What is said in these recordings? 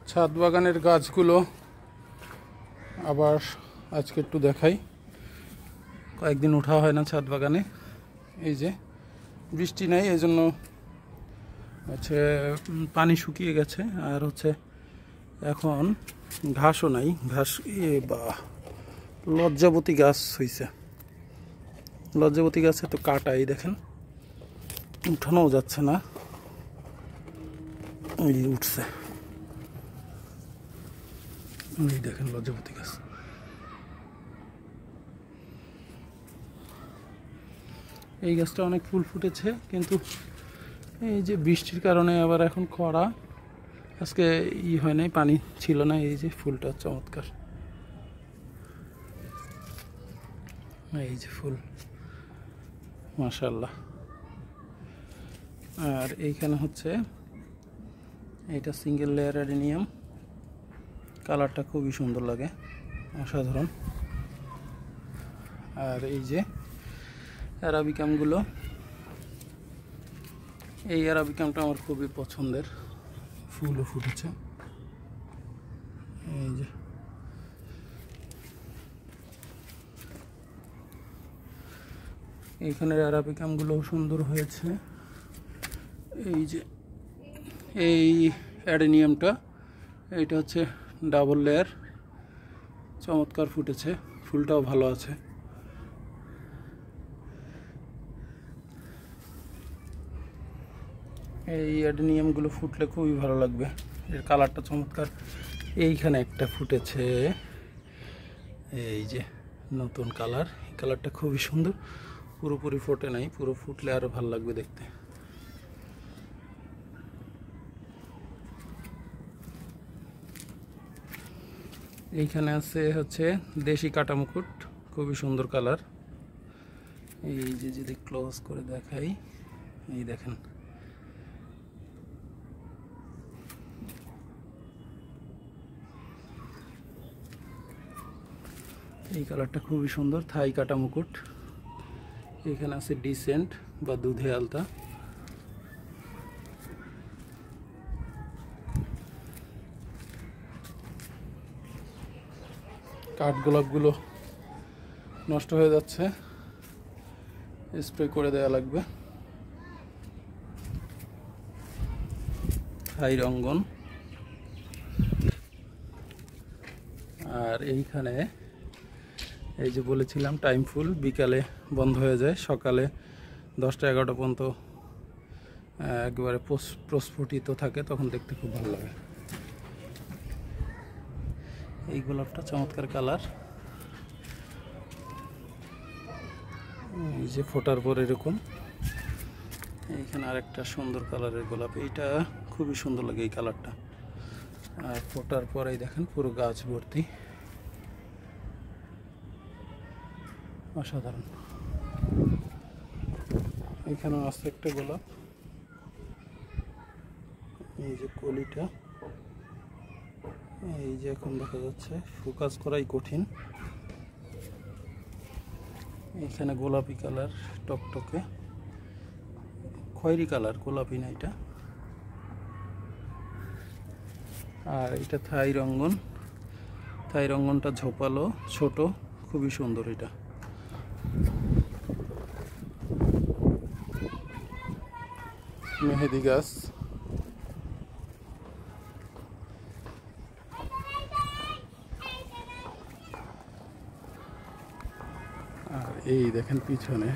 ছাদ বাগানের গাছগুলো আবার আজকে একটু দেখাই। কয়েকদিন ওঠা হয় না ছাদ বাগানে, এই যে বৃষ্টি নাই, এই জন্য হচ্ছে পানি শুকিয়ে গেছে। আর হচ্ছে এখন ঘাসও নাই, ঘাস বা লজ্জাবতী গাছ হয়েছে। লজ্জাবতী গাছে তো কাটাই দেখেন, উঠানোও যাচ্ছে না, এই উঠছে, এই দেখেন লজ্জাবতী গাছ। এই গাছটা অনেক ফুল ফুটেছে, কিন্তু এই যে বৃষ্টির কারণে আবার এখন খরা, আজকে হয় নাই, পানি ছিল না। এই যে ফুলটা চমৎকার, এই যে ফুল মাশাআল্লাহ। আর এইখানে হচ্ছে এটা সিঙ্গেল লেয়ার অ্যাডেনিয়াম, কালারটা খুবই সুন্দর লাগে, অসাধারণ। আর এই যে অ্যারাবিকামগুলো, এই অ্যারাবিকামটা আমার খুবই পছন্দের, ফুলও ফুটেছে। এই যে এইখানের অ্যারাবিকামগুলো সুন্দর হয়েছে। এই যে এই অ্যাডেনিয়ামটা, এইটা হচ্ছে ডাবল লেয়ার, চমৎকার ফুটেছে, ফুলটাও ভালো আছে। এই অ্যাডেনিয়ামগুলো ফুটলে খুবই ভালো লাগবে, এর কালারটা চমৎকার। এইখানে একটা ফুটেছে, এই যে নতুন কালার, এই কালারটা খুবই সুন্দর, পুরোপুরি ফোটে নাই, পুরো ফুটলে আরো ভালো লাগবে দেখতে। এইখানে আছে হচ্ছে দেশি কাটা মুকুট, খুবই সুন্দর কালার। এই যে যদি ক্লোজ করে দেখাই, এই দেখেন, এই কালারটা খুবই সুন্দর, থাই কাটা মুকুট। এখানে আছে ডিসেন্ট বা দুধে আলতা। কাঠগোলাপগুলো নষ্ট হয়ে যাচ্ছে, স্প্রে করে দেওয়া লাগবে। থাই রঙ্গন। আর এইখানে এই যে বলেছিলাম টাইম ফুল, বিকালে বন্ধ হয়ে যায়, সকালে 10টা-11টা পর্যন্ত একবারে প্রস্ফুটিত থাকে, তখন দেখতে খুব ভালো লাগে। এই গোলাপটা চমৎকার কালার, এই যে ফোটার পর এরকম। এইখানে আরেকটা সুন্দর কালারের গোলাপ, এইটা খুবই সুন্দর লাগে এই কালারটা। আর ফোটার পরেই দেখেন পুরো গাছ ভর্তি, অসাধারণ। এখানে আছে একটা গোলাপ, এই যে কলিটা, এই যে এখন দেখা যাচ্ছে, ফোকাস করাই কঠিন। এখানে গোলাপি কালার, টকটকে খয়েরি কালার, গোলাপি না এটা। আর এটা থাই রঙ্গন, থাই রঙ্গনটা ঝোপালো, ছোট, খুবই সুন্দর এটা। মেহেদি গাছ, আর এই দেখেন পিছনে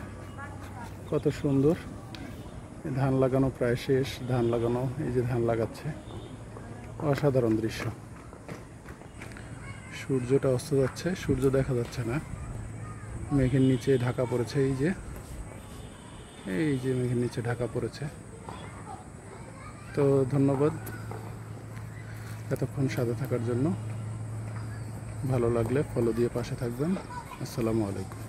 কত সুন্দর, ধান লাগানো প্রায় শেষ, ধান লাগানো, এই যে ধান লাগাচ্ছে, অসাধারণ দৃশ্য। সূর্যটা অস্ত যাচ্ছে, সূর্য দেখা যাচ্ছে না, মেঘের নিচে ঢাকা পড়েছে, এই যে মেঘের নিচে ঢাকা পড়েছে। তো ধন্যবাদ এতক্ষণ সাথে থাকার জন্য। ভালো লাগলে ফলো দিয়ে পাশে থাকবেন। আসসালামু আলাইকুম।